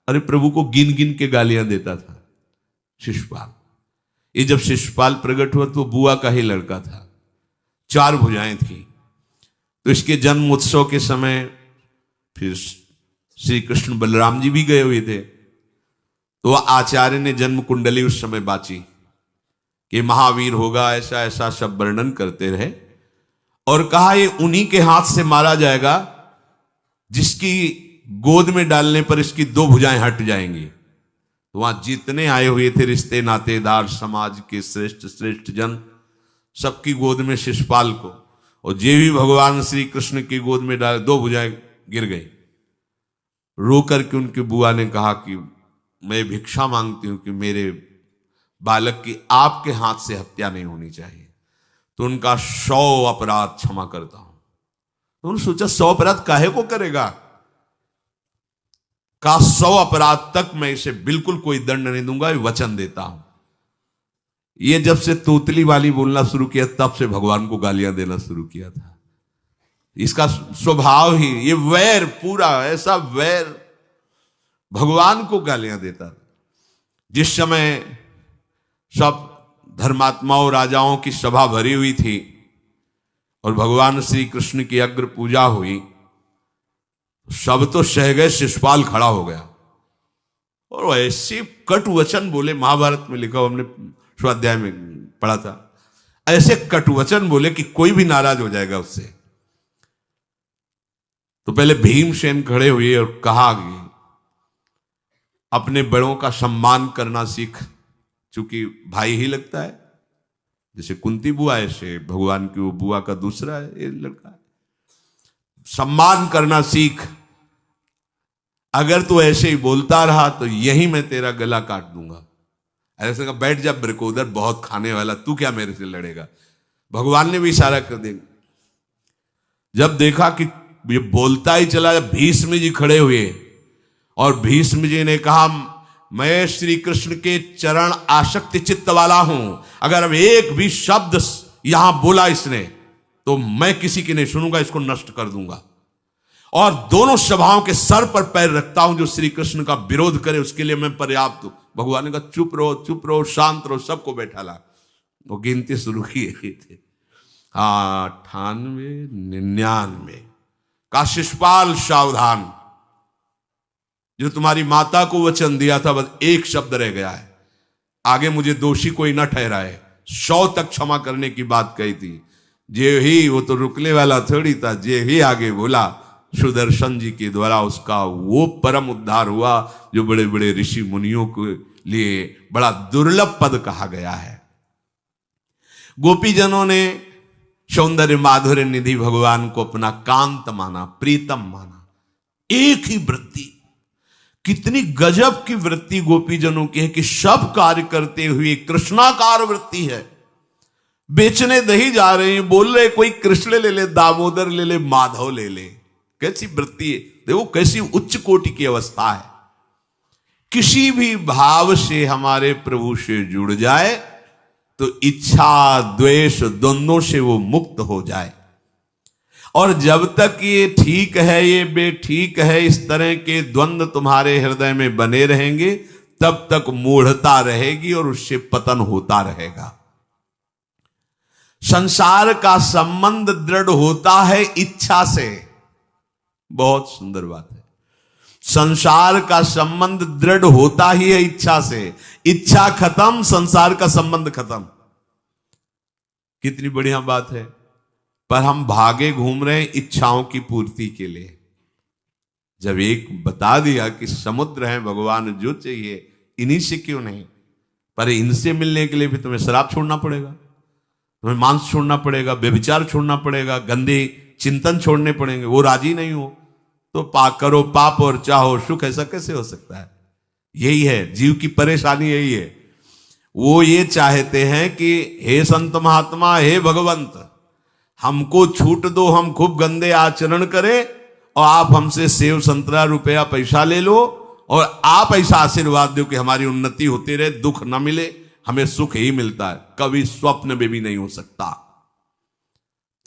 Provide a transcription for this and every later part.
अरे प्रभु को गिन गिन के गालियां देता था शिशुपाल। ये जब शिशुपाल प्रकट हुआ तो बुआ का ही लड़का था, 4 भुजाएं थी। तो इसके जन्म उत्सव के समय फिर श्री कृष्ण बलराम जी भी गए हुए थे। तो आचार्य ने जन्म कुंडली उस समय बाची कि महावीर होगा, ऐसा ऐसा सब वर्णन करते रहे और कहा ये उन्हीं के हाथ से मारा जाएगा जिसकी गोद में डालने पर इसकी 2 भुजाएं हट जाएंगी। तो वहां जितने आए हुए थे रिश्ते नातेदार, समाज के श्रेष्ठ श्रेष्ठ जन, सबकी गोद में शिशुपाल को, और जे भी भगवान श्री कृष्ण की गोद में डाले 2 भुजाएं गिर गई। रो करके उनकी बुआ ने कहा कि मैं भिक्षा मांगती हूं कि मेरे बालक की आपके हाथ से हत्या नहीं होनी चाहिए, तो उनका 100 अपराध क्षमा करता हूं। तो उन्होंने सोचा 100 अपराध काहे को करेगा, का 100 अपराध तक मैं इसे बिल्कुल कोई दंड नहीं दूंगा, वचन देता हूं। ये जब से तोतली वाली बोलना शुरू किया तब से भगवान को गालियां देना शुरू किया था। इसका स्वभाव ही ये वैर, पूरा ऐसा वैर, भगवान को गालियां देता। जिस समय सब धर्मात्माओं राजाओं की सभा भरी हुई थी और भगवान श्री कृष्ण की अग्र पूजा हुई, सब तो सह गए, शिशुपाल खड़ा हो गया और ऐसे कटु वचन बोले। महाभारत में लिखा, हमने स्वाध्याय में पढ़ा था, ऐसे कटु वचन बोले कि कोई भी नाराज हो जाएगा उससे। तो पहले भीमसेन खड़े हुए और कहा कि अपने बड़ों का सम्मान करना सीख, चूंकि भाई ही लगता है, जैसे कुंती बुआ ऐसे भगवान की वो बुआ का दूसरा है, ये लड़का है। सम्मान करना सीख, अगर तू ऐसे ही बोलता रहा तो यही मैं तेरा गला काट दूंगा। ऐसे कहा, बैठ जा ब्रकोदर, बहुत खाने वाला, तू क्या मेरे से लड़ेगा। भगवान ने भी इशारा कर दिया। जब देखा कि ये बोलता ही चला, भीष्म जी खड़े हुए और भीष्म जी ने कहा, मैं श्री कृष्ण के चरण आसक्ति चित्त वाला हूं, अगर अब एक भी शब्द यहां बोला इसने तो मैं किसी की नहीं सुनूंगा, इसको नष्ट कर दूंगा। और दोनों सभाओं के सर पर पैर रखता हूं, जो श्री कृष्ण का विरोध करे उसके लिए मैं पर्याप्त हूं। भगवान ने कहा, चुप रहो, शांत रहो, सबको बैठा ला। वो गिनती शुरू किए थे, 98, 99 का शिशुपाल सावधान, जो तुम्हारी माता को वचन दिया था बस एक शब्द रह गया है, आगे मुझे दोषी कोई न ठहराए। 100 तक क्षमा करने की बात कही थी। जे ही, वो तो रुकने वाला थोड़ी था, जे ही आगे बोला सुदर्शन जी के द्वारा उसका वो परम उद्धार हुआ जो बड़े बड़े ऋषि मुनियों के लिए बड़ा दुर्लभ पद कहा गया है। गोपीजनों ने सौंदर्य माधुर्य निधि भगवान को अपना कांत माना, प्रीतम माना। एक ही वृत्ति, कितनी गजब की वृत्ति गोपीजनों की है कि सब कार्य करते हुए कृष्णाकार वृत्ति है। बेचने दही जा रहे हैं, बोल रहे कोई कृष्ण ले ले, दामोदर ले ले, माधव ले ले। कैसी वृत्ति है, देखो कैसी उच्च कोटि की अवस्था है। किसी भी भाव से हमारे प्रभु से जुड़ जाए तो इच्छा द्वेष द्वंद्वों से वो मुक्त हो जाए। और जब तक ये ठीक है, ये बेठीक है, इस तरह के द्वंद्व तुम्हारे हृदय में बने रहेंगे, तब तक मूढ़ता रहेगी और उससे पतन होता रहेगा। संसार का संबंध दृढ़ होता है इच्छा से। बहुत सुंदर बात है, संसार का संबंध दृढ़ होता ही है इच्छा से। इच्छा खत्म, संसार का संबंध खत्म। कितनी बढ़िया बात है। पर हम भागे घूम रहे हैं इच्छाओं की पूर्ति के लिए। जब एक बता दिया कि समुद्र है भगवान, जो चाहिए इन्हीं से क्यों नहीं, पर इनसे मिलने के लिए भी तुम्हें शराब छोड़ना पड़ेगा, तुम्हें मांस छोड़ना पड़ेगा, व्यभिचार छोड़ना पड़ेगा, गंदे चिंतन छोड़ने पड़ेंगे। वो राजी नहीं हो तो करो पाप और चाहो सुख। ऐसा कैसे हो सकता है? यही है जीव की परेशानी, यही है। वो ये चाहते हैं कि हे संत महात्मा, हे भगवंत, हमको छूट दो, हम खूब गंदे आचरण करें और आप हमसे सेव संतरा रुपया पैसा ले लो और आप ऐसा आशीर्वाद दो कि हमारी उन्नति होती रहे, दुख न मिले, हमें सुख ही मिलता है। कभी स्वप्न में भी नहीं हो सकता।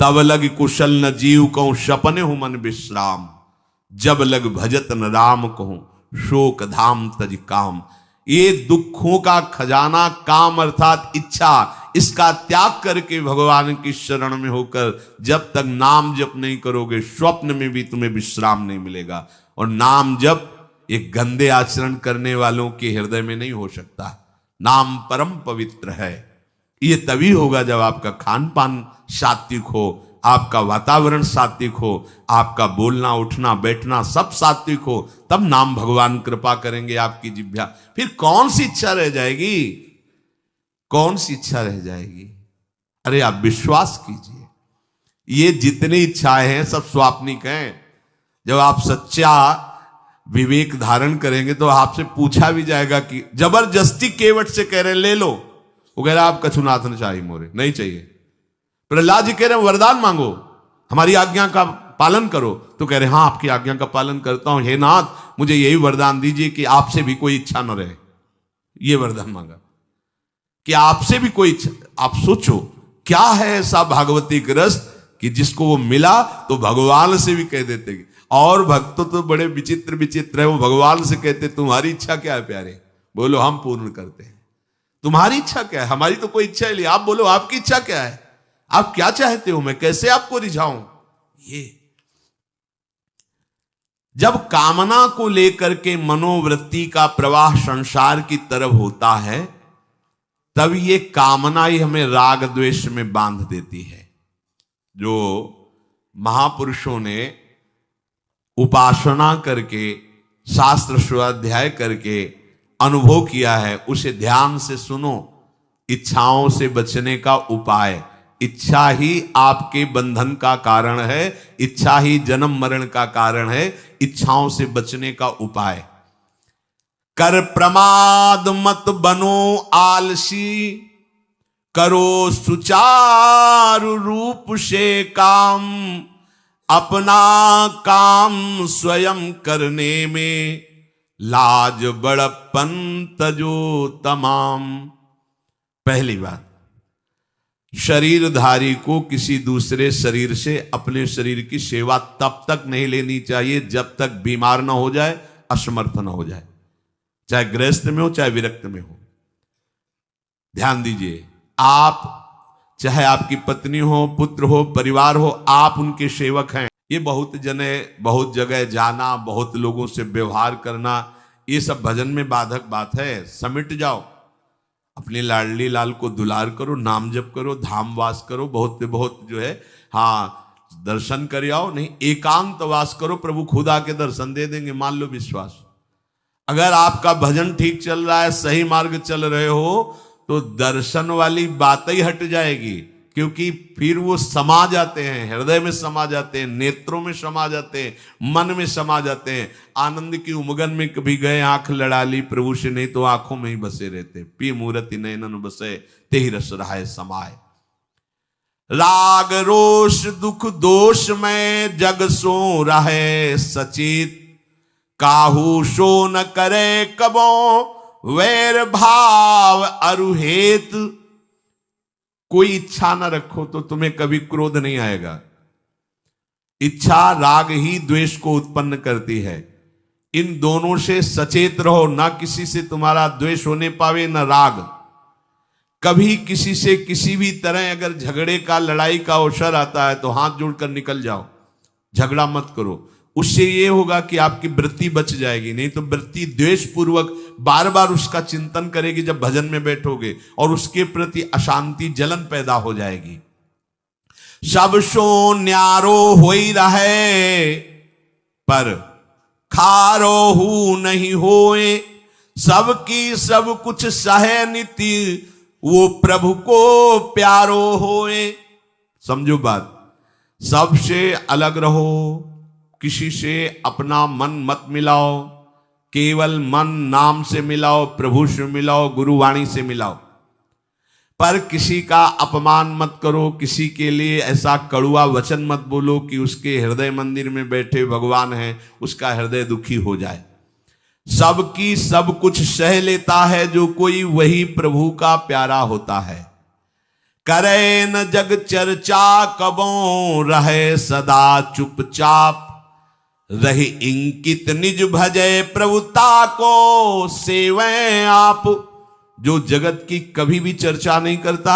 तब लग कुशल न जीव कहूं, सपने हूं मन विश्राम, जब लग भजत न राम कहूं, शोक धाम तज काम। ये दुखों का खजाना काम अर्थात इच्छा, इसका त्याग करके भगवान की शरण में होकर जब तक नाम जप नहीं करोगे, स्वप्न में भी तुम्हें विश्राम नहीं मिलेगा। और नाम जप एक गंदे आचरण करने वालों के हृदय में नहीं हो सकता। नाम परम पवित्र है। ये तभी होगा जब आपका खान पान सात्विक हो, आपका वातावरण सात्विक हो, आपका बोलना उठना बैठना सब सात्विक हो, तब नाम भगवान कृपा करेंगे आपकी जिह्वा। फिर कौन सी इच्छा रह जाएगी? कौन सी इच्छा रह जाएगी? अरे आप विश्वास कीजिए, ये जितनी इच्छाएं हैं सब स्वाप्निक हैं। जब आप सच्चा विवेक धारण करेंगे तो आपसे पूछा भी जाएगा कि जबरदस्ती केवट से कह रहे ले लो, वो कह रहा आप कछुनाथ न चाहिए मोरे, नहीं चाहिए। प्रहलाद जी कह रहे हैं वरदान मांगो, हमारी आज्ञा का पालन करो, तो कह रहे हाँ आपकी आज्ञा का पालन करता हूं, हे नाथ मुझे यही वरदान दीजिए कि आपसे भी कोई इच्छा न रहे। ये वरदान मांगा कि आपसे भी कोई इच्छा। आप सोचो क्या है ऐसा भागवतिक रस कि जिसको वो मिला तो भगवान से भी कह देते। और भक्त तो बड़े विचित्र विचित्र है, वो भगवान से कहते तुम्हारी इच्छा क्या है प्यारे? बोलो हम पूर्ण करते हैं। तुम्हारी इच्छा क्या है? हमारी तो कोई इच्छा ही नहीं। आप बोलो आपकी इच्छा क्या है? आप क्या चाहते हो? मैं कैसे आपको रिझाऊं? ये जब कामना को लेकर के मनोवृत्ति का प्रवाह संसार की तरफ होता है, तब ये कामना ही हमें राग द्वेष में बांध देती है। जो महापुरुषों ने उपासना करके शास्त्र स्वाध्याय करके अनुभव किया है, उसे ध्यान से सुनो। इच्छाओं से बचने का उपाय, इच्छा ही आपके बंधन का कारण है, इच्छा ही जन्म मरण का कारण है। इच्छाओं से बचने का उपाय, कर प्रमाद मत बनो आलसी, करो सुचारु रूप से काम, अपना काम स्वयं करने में लाज बड़प्पन तजो तमाम। पहली बात, शरीरधारी को किसी दूसरे शरीर से अपने शरीर की सेवा तब तक नहीं लेनी चाहिए जब तक बीमार ना हो जाए, असमर्थ ना हो जाए, चाहे गृहस्थ में हो चाहे विरक्त में हो। ध्यान दीजिए, आप चाहे आपकी पत्नी हो, पुत्र हो, परिवार हो, आप उनके सेवक हैं। ये बहुत जगह जाना, बहुत लोगों से व्यवहार करना, ये सब भजन में बाधक बात है। समिट जाओ, अपने लाडली लाल को दुलार करो, नाम जप करो, धाम वास करो, बहुत जो है हाँ दर्शन कर आओ। नहीं, एकांत वास करो, प्रभु खुद आके दर्शन दे देंगे, मान लो विश्वास। अगर आपका भजन ठीक चल रहा है, सही मार्ग चल रहे हो, तो दर्शन वाली बात ही हट जाएगी, क्योंकि फिर वो समा जाते हैं, हृदय में समा जाते हैं, नेत्रों में समा जाते हैं, मन में समा जाते हैं। आनंद की उमगन में कभी गए आंख लड़ा ली प्रभु से, नहीं तो आंखों में ही बसे रहते। पी मूर्ति नयनन बसे तेहि रस रहाय समाय। राग रोष दुख दोष में जग सो रहे सचेत, काहू सो न करे कबो वैर भाव अरुहेत। कोई इच्छा न रखो तो तुम्हें कभी क्रोध नहीं आएगा। इच्छा राग ही द्वेष को उत्पन्न करती है। इन दोनों से सचेत रहो, ना किसी से तुम्हारा द्वेष होने पावे न राग। कभी किसी से किसी भी तरह अगर झगड़े का लड़ाई का अवसर आता है तो हाथ जोड़कर निकल जाओ, झगड़ा मत करो। उससे ये होगा कि आपकी वृत्ति बच जाएगी, नहीं तो वृत्ति द्वेष पूर्वक बार बार उसका चिंतन करेगी जब भजन में बैठोगे, और उसके प्रति अशांति जलन पैदा हो जाएगी। सब सो न्यारो होई रहे पर खारो हु नहीं होए, सबकी सब कुछ सहे नीति वो प्रभु को प्यारो होए। समझो बात, सबसे अलग रहो, किसी से अपना मन मत मिलाओ, केवल मन नाम से मिलाओ, प्रभु से मिलाओ, गुरुवाणी से मिलाओ। पर किसी का अपमान मत करो, किसी के लिए ऐसा कड़ुआ वचन मत बोलो कि उसके हृदय मंदिर में बैठे भगवान हैं, उसका हृदय दुखी हो जाए। सबकी सब कुछ सह लेता है जो कोई, वही प्रभु का प्यारा होता है। करे न जग चर्चा कबों रहे सदा चुपचाप, रही इंकित निज भजय प्रभुता को सेवै आप। जो जगत की कभी भी चर्चा नहीं करता,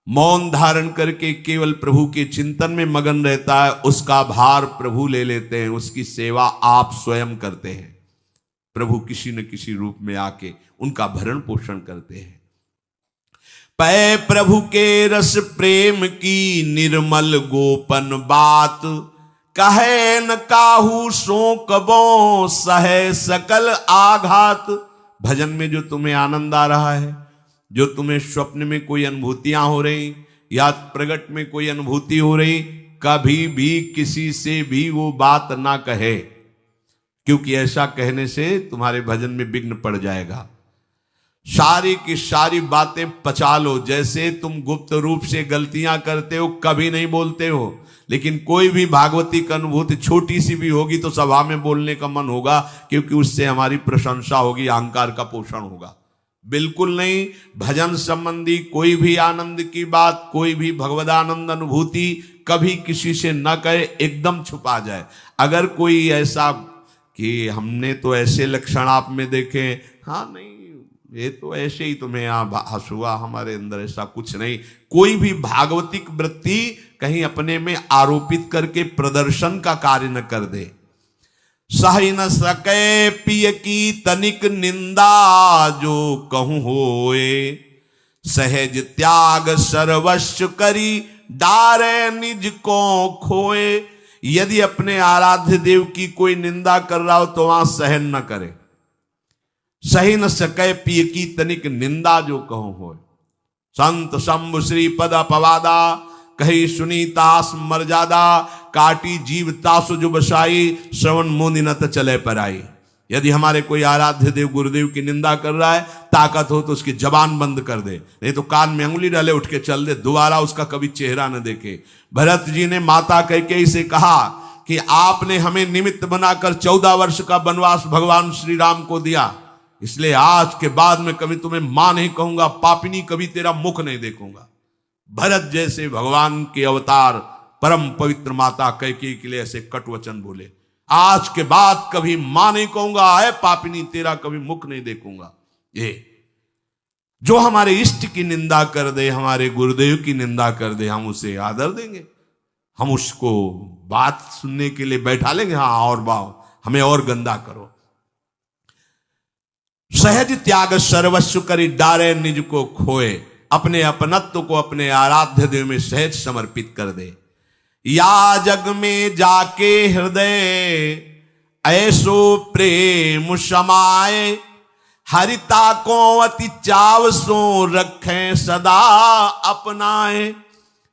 मौन धारण करके केवल प्रभु के चिंतन में मगन रहता है, उसका भार प्रभु ले लेते हैं, उसकी सेवा आप स्वयं करते हैं। प्रभु किसी न किसी रूप में आके उनका भरण पोषण करते हैं। पै प्रभु के रस प्रेम की निर्मल गोपन बात, कहे न काहू सो कबो सहे सकल आघात। भजन में जो तुम्हें आनंद आ रहा है, जो तुम्हें स्वप्न में कोई अनुभूतियां हो रही या प्रगट में कोई अनुभूति हो रही, कभी भी किसी से भी वो बात ना कहे, क्योंकि ऐसा कहने से तुम्हारे भजन में विघ्न पड़ जाएगा। सारी की सारी बातें पचा लो। जैसे तुम गुप्त रूप से गलतियां करते हो, कभी नहीं बोलते हो, लेकिन कोई भी भागवती की अनुभूति छोटी सी भी होगी तो सभा में बोलने का मन होगा, क्योंकि उससे हमारी प्रशंसा होगी, अहंकार का पोषण होगा। बिल्कुल नहीं। भजन संबंधी कोई भी आनंद की बात, कोई भी भगवदानंद अनुभूति कभी किसी से न कहे, एकदम छुपा जाए। अगर कोई ऐसा कि हमने तो ऐसे लक्षण आप में देखे, हाँ नहीं ये तो ऐसे ही तुम्हें यहाँ हंसुआ, हमारे अंदर ऐसा कुछ नहीं। कोई भी भागवतिक वृत्ति कहीं अपने में आरोपित करके प्रदर्शन का कार्य न कर दे। सही न सके पिय की तनिक निंदा, जो कहूं होए सहज त्याग सर्वस्व करी, डारे निज को खोए। यदि अपने आराध्य देव की कोई निंदा कर रहा हो तो वहां सहन न करे। सही न सके पिय की तनिक निंदा, जो कहूं होए। संत शंभु श्री पद अपवादा, कही सुनी तास मर्यादा, काटी जीव तासु जो बसाई, श्रवण मुनि न चले पर आई। यदि हमारे कोई आराध्य देव गुरुदेव की निंदा कर रहा है, ताकत हो तो उसकी जबान बंद कर दे, नहीं तो कान में अंगुली डाले उठ के चल दे, दोबारा उसका कभी चेहरा न देखे। भरत जी ने माता कैकेयी से कहा कि आपने हमें निमित्त बनाकर 14 वर्ष का वनवास भगवान श्री राम को दिया, इसलिए आज के बाद में कभी तुम्हें मां नहीं कहूंगा, पापिनी कभी तेरा मुख नहीं देखूंगा। भरत जैसे भगवान के अवतार परम पवित्र माता कैकेयी के लिए ऐसे कटु वचन बोले, आज के बाद कभी मां नहीं कहूंगा, है पापिनी तेरा कभी मुख नहीं देखूंगा। ये जो हमारे इष्ट की निंदा कर दे, हमारे गुरुदेव की निंदा कर दे, हम उसे आदर देंगे, हम उसको बात सुनने के लिए बैठा लेंगे। हाँ और बाओ, हमें और गंदा करो। सहज त्याग सर्वस्व करी, डारे निज को खोए। अपने अपनत्व को अपने आराध्य देव में सहज समर्पित कर दे। या जग में जाके हृदय ऐसो प्रेम समाए, हरिता को अति चाव सो रखें सदा अपनाए।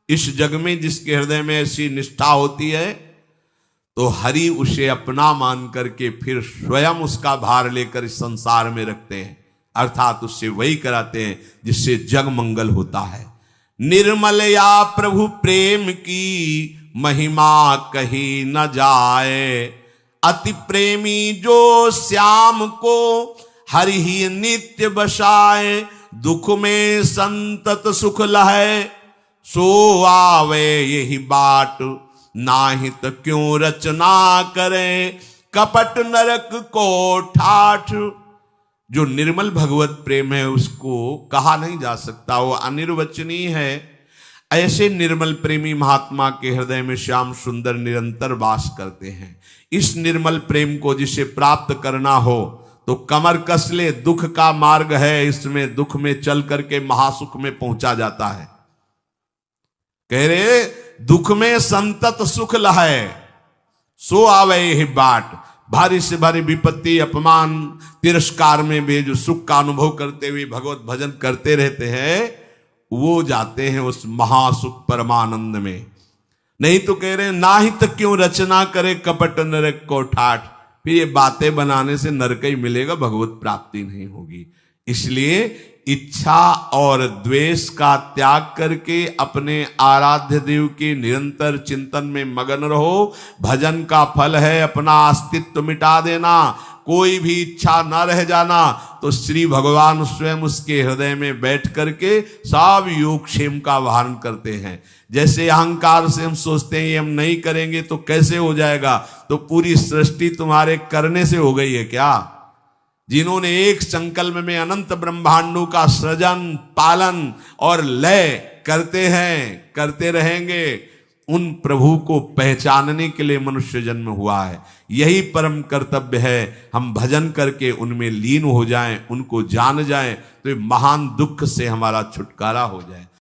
इस जग में जिसके हृदय में ऐसी निष्ठा होती है, तो हरि उसे अपना मान करके फिर स्वयं उसका भार लेकर इस संसार में रखते हैं, अर्थात उससे वही कराते हैं जिससे जग मंगल होता है। निर्मल या प्रभु प्रेम की महिमा कही न जाए, अति प्रेमी जो श्याम को हरि ही नित्य बसाए। दुख में संतत सुख लहे, सो आवे यही बाट, नाहित क्यों रचना करे, कपट नरक को ठाठ। जो निर्मल भगवत प्रेम है उसको कहा नहीं जा सकता, वो अनिर्वचनीय है। ऐसे निर्मल प्रेमी महात्मा के हृदय में श्याम सुंदर निरंतर वास करते हैं। इस निर्मल प्रेम को जिसे प्राप्त करना हो तो कमर कस ले, दुख का मार्ग है, इसमें दुख में चल करके महासुख में पहुंचा जाता है। कह रहे दुख में संतत सुख लहे, सो आवे यही बाट। भारी से भारी विपत्ति, अपमान, तिरस्कार में भी जो सुख का अनुभव करते हुए भगवत भजन करते रहते हैं, वो जाते हैं उस महासुख परमानंद में। नहीं तो कह रहे ना ही तक क्यों रचना करे, कपट नरक को ठाठ। फिर ये बातें बनाने से नरक ही मिलेगा, भगवत प्राप्ति नहीं होगी। इसलिए इच्छा और द्वेष का त्याग करके अपने आराध्य देव के निरंतर चिंतन में मगन रहो। भजन का फल है अपना अस्तित्व मिटा देना, कोई भी इच्छा ना रह जाना, तो श्री भगवान स्वयं उसके हृदय में बैठ करके सब योगक्षेम का वाहन करते हैं। जैसे अहंकार से हम सोचते हैं ये हम नहीं करेंगे तो कैसे हो जाएगा, तो पूरी सृष्टि तुम्हारे करने से हो गई है क्या? जिन्होंने एक संकल्प में अनंत ब्रह्मांडों का सृजन, पालन और लय करते हैं, करते रहेंगे, उन प्रभु को पहचानने के लिए मनुष्य जन्म हुआ है। यही परम कर्तव्य है, हम भजन करके उनमें लीन हो जाएं, उनको जान जाएं, तो महान दुख से हमारा छुटकारा हो जाए।